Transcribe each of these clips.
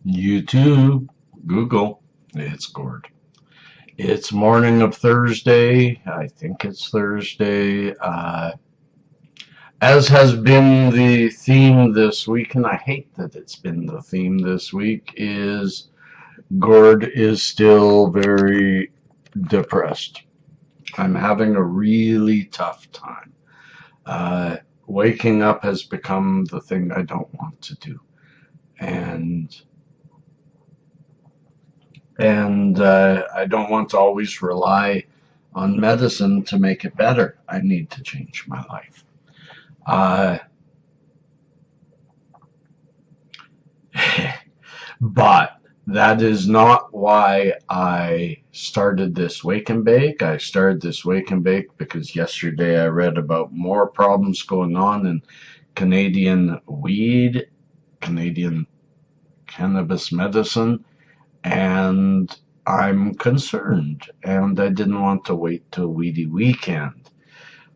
YouTube, Google, it's Gord. It's morning of Thursday. I think it's Thursday. As has been the theme this week, and I hate that it's been the theme this week, is Gord is still very depressed. I'm having a really tough time. Waking up has become the thing I don't want to do. And I don't want to always rely on medicine to make it better. I need to change my life. But that is not why I started this Wake and Bake. I started this Wake and Bake because yesterday I read about more problems going on in Canadian weed, Canadian cannabis medicine, and I'm concerned, and I didn't want to wait till Weedy Weekend.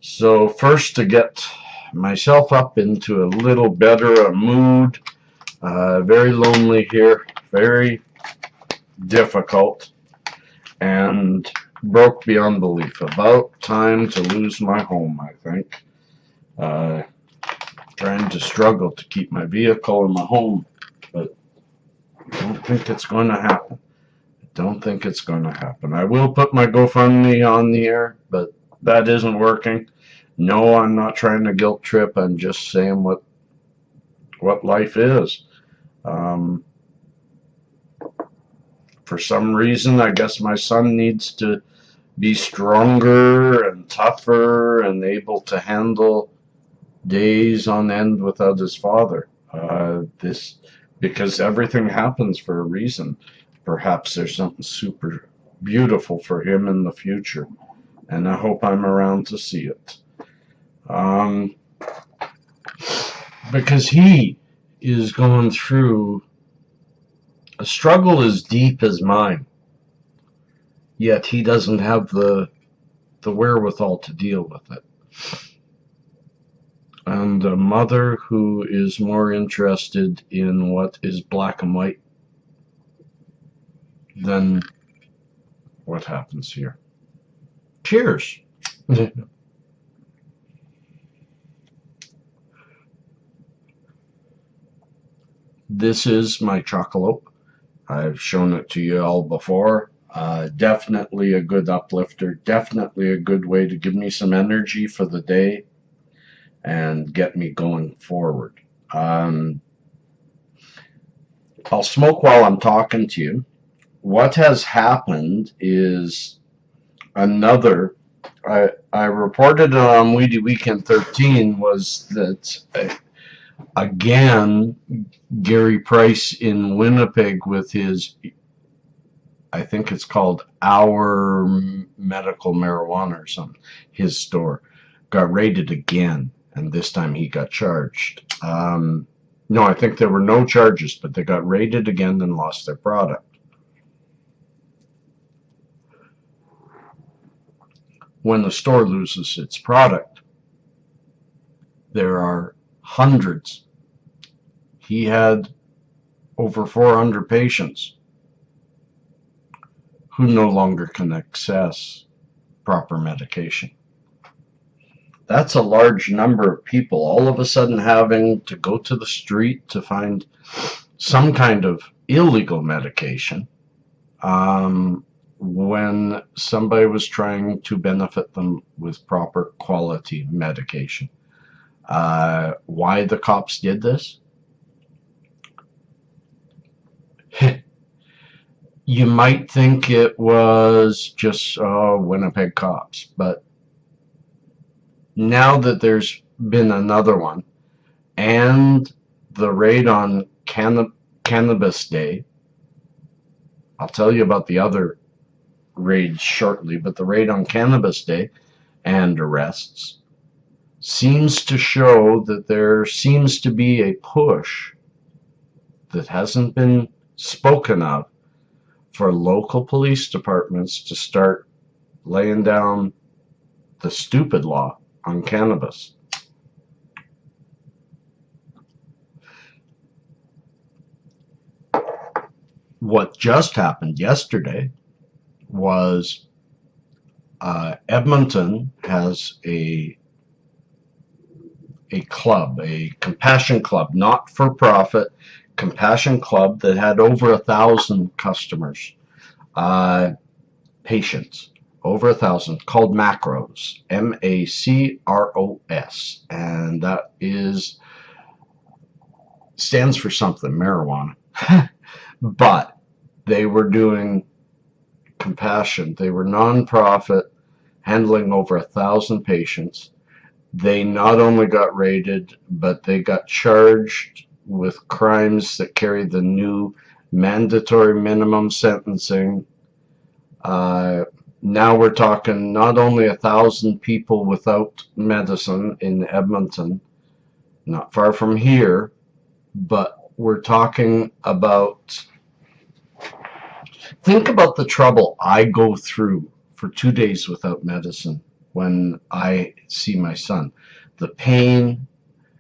So first, to get myself up into a little better mood, very lonely here, very difficult, and broke beyond belief. About time to lose my home, I think. Trying to struggle to keep my vehicle in my home, but I don't think it's going to happen. Don't think it's going to happen. I will put my Gofundme on the air, but that isn't working. No, I'm not trying to guilt trip. I'm just saying what life is. For some reason, I guess my son needs to be stronger and tougher and able to handle days on end without his father. Because everything happens for a reason. Perhaps there's something super beautiful for him in the future, and I hope I'm around to see it. Because he is going through a struggle as deep as mine, yet he doesn't have the wherewithal to deal with it. And a mother who is more interested in what is black and white than what happens here. Cheers. This is my chocolate. I've shown it to you all before. Definitely a good uplifter. Definitely a good way to give me some energy for the day and get me going forward. I'll smoke while I'm talking to you. What has happened is another. I reported it on Weedy Weekend 13 was that again Gary Price in Winnipeg with his, I think it's called Our Medical Marijuana or something, his store got raided again, and this time he got charged. No, I think there were no charges, but they got raided again and lost their product. When the store loses its product, there are hundreds. He had over 400 patients who no longer can access proper medication. That's a large number of people all of a sudden having to go to the street to find some kind of illegal medication when somebody was trying to benefit them with proper quality medication. Why the cops did this? You might think it was just Winnipeg cops, but now that there's been another one and the raid on Cannabis Day, I'll tell you about the other raids shortly, but the raid on Cannabis Day and arrests seems to show that there seems to be a push that hasn't been spoken of for local police departments to start laying down the stupid law on cannabis. What just happened yesterday was Edmonton has a club, a compassion club, not for profit compassion club that had over 1,000 customers, patients, over 1,000, called M.A.C.R.O.S, M.A.C.R.O.S, and that stands for something, marijuana. But they were doing compassion. They were nonprofit, handling over 1,000 patients. They not only got raided, but they got charged with crimes that carry the new mandatory minimum sentencing. Now we're talking not only 1,000 people without medicine in Edmonton, not far from here, but we're talking about, think about the trouble I go through for 2 days without medicine when I see my son. The pain,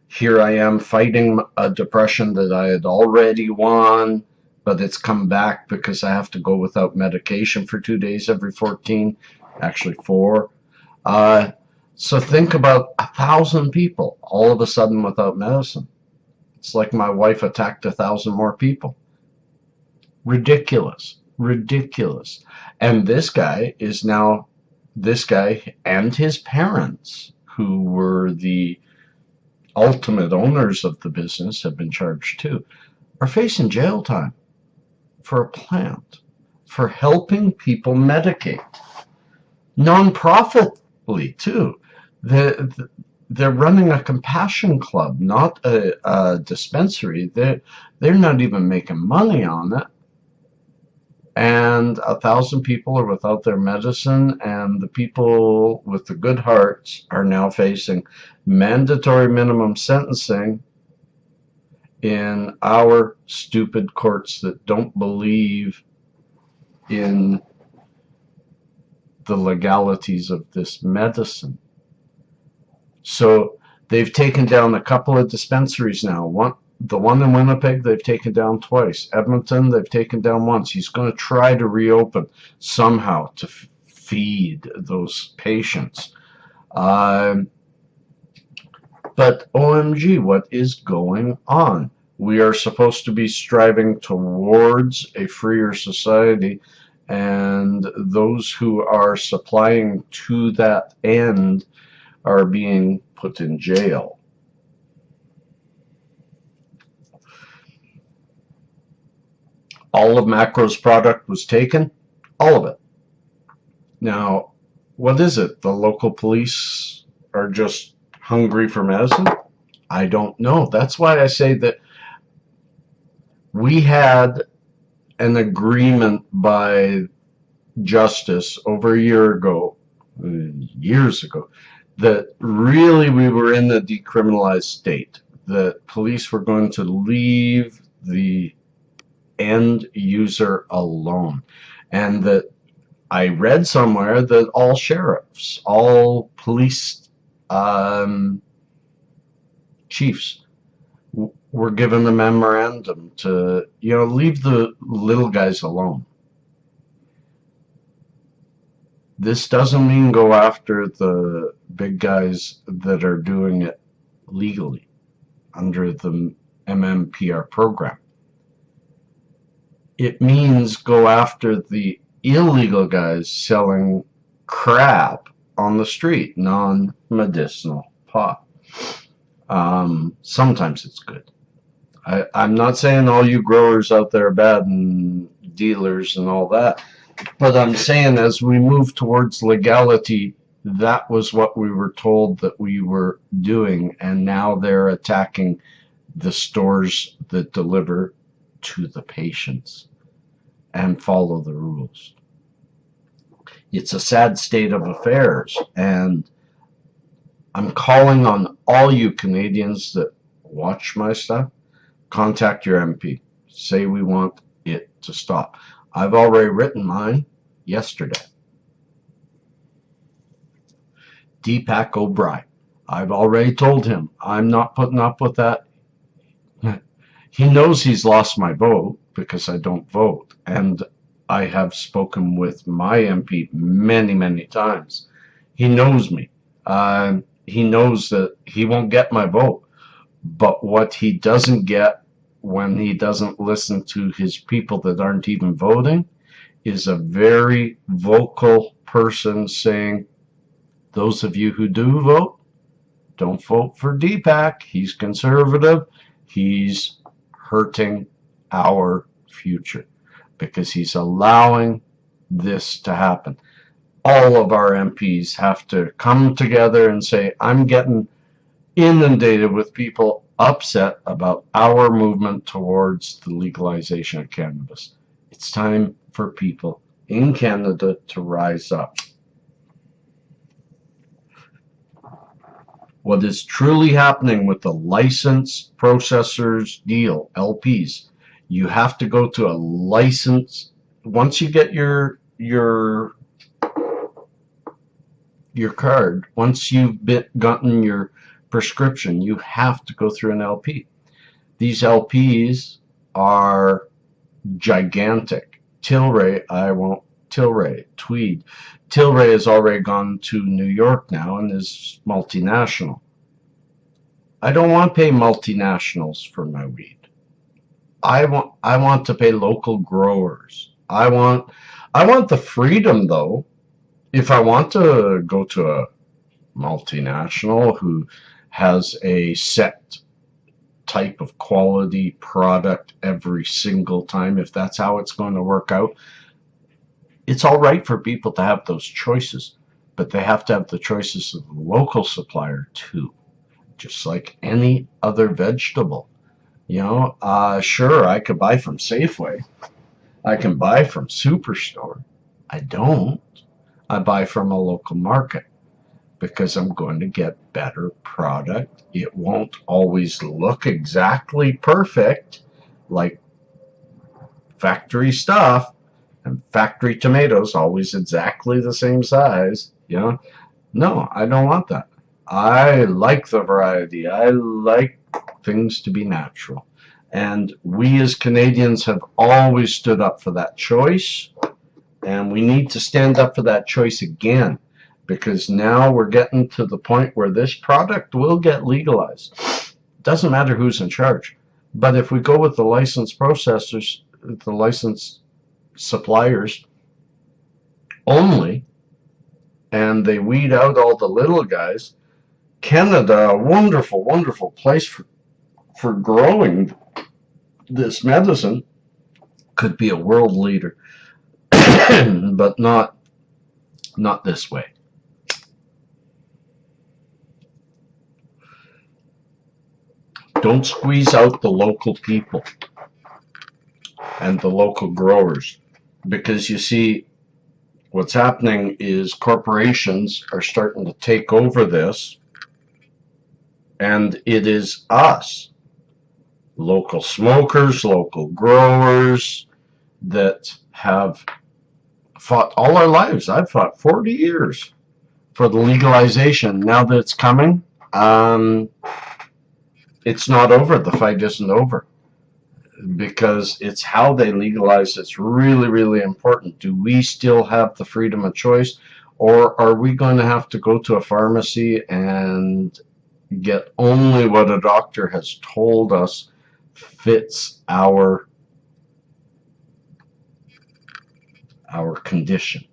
here I am fighting a depression that I had already won, but it's come back because I have to go without medication for 2 days every 14, actually 4. So think about 1,000 people all of a sudden without medicine. It's like my wife attacked 1,000 more people. Ridiculous. Ridiculous. And this guy and his parents, who were the ultimate owners of the business, have been charged too, are facing jail time for a plant, for helping people medicate. Non-profitly too. They're running a compassion club, not a dispensary. They're not even making money on it. And 1,000 people are without their medicine, and the people with the good hearts are now facing mandatory minimum sentencing in our stupid courts that don't believe in the legalities of this medicine. So they've taken down a couple of dispensaries now. The one in Winnipeg, they've taken down twice. Edmonton, they've taken down once. He's going to try to reopen somehow to feed those patients. But OMG, what is going on? We are supposed to be striving towards a freer society, and those who are supplying to that end are being put in jail. All of M.A.C.R.O.'s product was taken, all of it. Now, what is it? The local police are just hungry for medicine? I don't know. That's why I say that we had an agreement by justice over a year ago, years ago, that really we were in the decriminalized state, that police were going to leave the end user alone, and that I read somewhere that all sheriffs, all police chiefs were given a memorandum to, leave the little guys alone. This doesn't mean go after the big guys that are doing it legally under the MMPR program. It means go after the illegal guys selling crap on the street, non-medicinal pot. Sometimes it's good. I'm not saying all you growers out there are bad and dealers and all that, but I'm saying as we move towards legality, that was what we were told that we were doing, and now they're attacking the stores that deliver to the patients and follow the rules. It's a sad state of affairs, and I'm calling on all you Canadians that watch my stuff, contact your MP. Say we want it to stop. I've already written mine yesterday. Deepak O'Brien. I've already told him I'm not putting up with that. He knows he's lost my vote because I don't vote. And I have spoken with my MP many, many times. He knows me. He knows that he won't get my vote. But what he doesn't get when he doesn't listen to his people that aren't even voting is a very vocal person saying, those of you who do vote, don't vote for Deepak. He's conservative. He's hurting our future because he's allowing this to happen. All of our MPs have to come together and say, I'm getting inundated with people upset about our movement towards the legalization of cannabis. It's time for people in Canada to rise up. What is truly happening with the licensed processors deal, LPs, you have to go to a license. Once you get your card, once you've gotten your prescription, you have to go through an LP. These LPs are gigantic. Tilray, Tweed. Tilray has already gone to New York now and is multinational. I don't want to pay multinationals for my weed. I want to pay local growers. I want the freedom, though. If I want to go to a multinational who has a set type of quality product every single time, if that's how it's going to work out, it's all right for people to have those choices, but they have to have the choices of the local supplier too, just like any other vegetable. Sure, I could buy from Safeway. I can buy from Superstore. I don't. I buy from a local market because I'm going to get better product. It won't always look exactly perfect like factory stuff, and factory tomatoes always exactly the same size. No, I don't want that. I like the variety. I like things to be natural. And we as Canadians have always stood up for that choice, and we need to stand up for that choice again, because now we're getting to the point where this product will get legalized. It doesn't matter who's in charge. But if we go with the licensed processors, the licensed suppliers only, and they weed out all the little guys, Canada, a wonderful, wonderful place for growing this medicine, could be a world leader, but not this way. Don't squeeze out the local people and the local growers, because you see, what's happening is corporations are starting to take over this, and it is us, local smokers, local growers, that have fought all our lives. I've fought 40 years for the legalization. Now that it's coming, it's not over. The fight isn't over, because it's how they legalize that's really, really important. Do we still have the freedom of choice, or are we going to have to go to a pharmacy and get only what a doctor has told us fits our condition?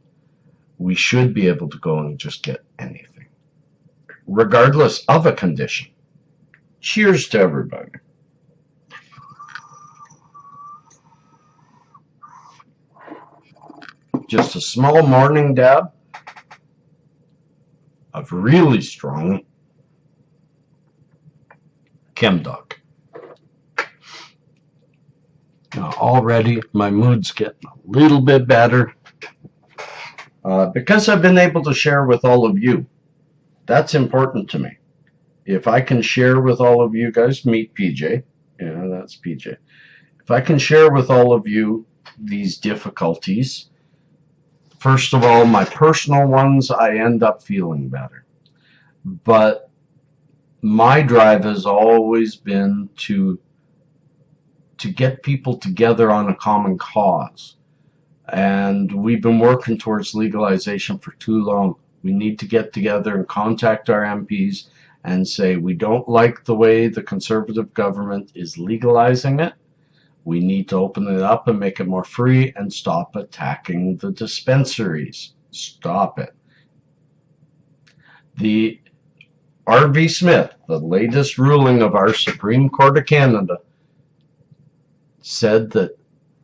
We should be able to go and just get anything, regardless of a condition. Cheers to everybody. Just a small morning dab of really strong ChemDoc. Now already my mood's getting a little bit better because I've been able to share with all of you. That's important to me. If I can share with all of you guys, meet PJ. Yeah, that's PJ. If I can share with all of you these difficulties, first of all, my personal ones, I end up feeling better. But my drive has always been to to get people together on a common cause. And we've been working towards legalization for too long. We need to get together and contact our MPs and say we don't like the way the Conservative government is legalizing it. We need to open it up and make it more free and stop attacking the dispensaries. Stop it. The R.V. Smith, the latest ruling of our Supreme Court of Canada, said that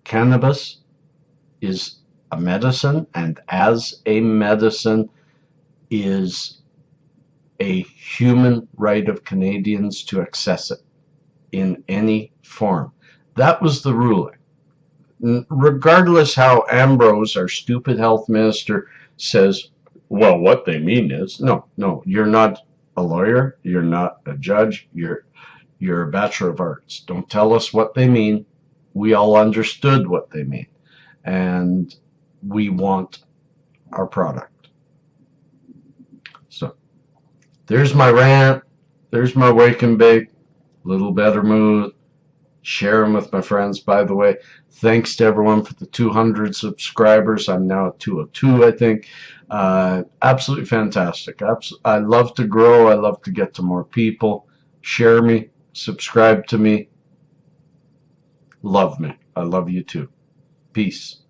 cannabis is a medicine, and as a medicine is a human right of Canadians to access it in any form. That was the ruling. Regardless how M.A.C.R.O.S, our stupid health minister, says, well, what they mean is, no, you're not a lawyer, you're not a judge, you're a Bachelor of Arts. Don't tell us what they mean. We all understood what they mean. And we want our product. So there's my rant. There's my wake and bake. Little better mood. Share them with my friends. By the way, thanks to everyone for the 200 subscribers. I'm now at 202, I think. Absolutely fantastic. I love to grow. I love to get to more people. Share me. Subscribe to me. Love me. I love you too. Peace.